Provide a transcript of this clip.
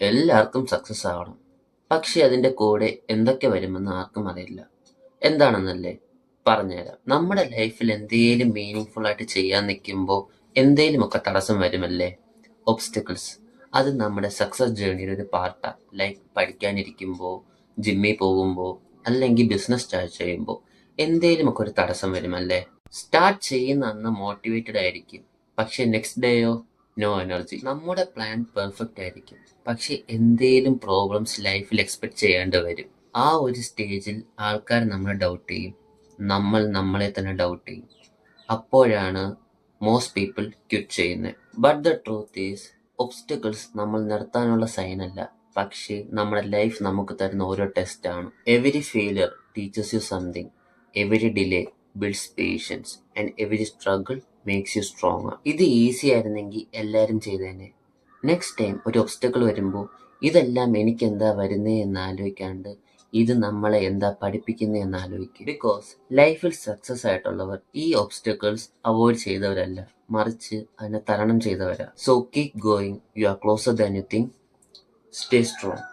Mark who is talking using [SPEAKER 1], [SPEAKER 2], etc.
[SPEAKER 1] എല്ലാവർക്കും സക്സസ് ആവണം. പക്ഷെ അതിന്റെ കൂടെ എന്തൊക്കെ വരുമെന്ന് ആർക്കും അറിയില്ല. എന്താണെന്നല്ലേ? പറഞ്ഞുതരാം. നമ്മുടെ ലൈഫിൽ എന്തേലും മീനിങ് ആയിട്ട് ചെയ്യാൻ നിൽക്കുമ്പോൾ എന്തേലുമൊക്കെ തടസ്സം വരുമല്ലേ? ഒബ്സ്റ്റക്കിൾസ്. അത് നമ്മുടെ സക്സസ് ജേർണിയുടെ ഒരു പാർട്ടാണ്. ലൈക്ക് പഠിക്കാനിരിക്കുമ്പോൾ, ജിമ്മിൽ പോകുമ്പോൾ, അല്ലെങ്കിൽ ബിസിനസ് സ്റ്റാർട്ട് ചെയ്യുമ്പോൾ എന്തേലുമൊക്കെ ഒരു തടസ്സം വരുമല്ലേ? സ്റ്റാർട്ട് ചെയ്യുന്ന അന്ന് മോട്ടിവേറ്റഡ് ആയിരിക്കും, പക്ഷെ നെക്സ്റ്റ് ഡേയോ നോ എനർജി. നമ്മുടെ പ്ലാൻ പെർഫെക്റ്റ് ആയിരിക്കും, പക്ഷെ എന്തേലും പ്രോബ്ലംസ് ലൈഫിൽ എക്സ്പെക്ട് ചെയ്യേണ്ടി വരും. ആ ഒരു സ്റ്റേജിൽ ആൾക്കാർ നമ്മളെ ഡൗട്ട് ചെയ്യും, നമ്മൾ നമ്മളെ തന്നെ ഡൗട്ട് ചെയ്യും. അപ്പോഴാണ് മോസ്റ്റ് പീപ്പിൾ ക്വിറ്റ് ചെയ്യുന്നത്. But the truth is, obstacles നമ്മൾ നിർത്താനുള്ള സൈൻ അല്ല, പക്ഷേ നമ്മുടെ ലൈഫ് നമുക്ക് തരുന്ന ഓരോ ടെസ്റ്റാണ്. Every failure teaches you something, every delay builds patience, and every struggle makes you stronger. ഇത് ഈസി ആയിരുന്നെങ്കിൽ എല്ലാവരും ചെയ്തേനെ. നെക്സ്റ്റ് ടൈം ഒരു ഒബ്സ്റ്റക്കിൾ വരുമ്പോൾ ഇതെല്ലാം എനിക്ക് എന്താ വരുന്നേ എന്ന് ആലോചിക്കാണ്ട് ഇത് നമ്മളെ എന്താ പഠിപ്പിക്കുന്നേ എന്ന് ആലോചിക്കും. ബിക്കോസ് ലൈഫിൽ സക്സസ് ആയിട്ടുള്ളവർ ഈ ഒബ്സ്റ്റക്കിൾസ് അവോയ്ഡ് ചെയ്തവരല്ല, മറിച്ച് അതിനെ തരണം ചെയ്തവരാ. So keep going, you are closer than you think. Stay strong.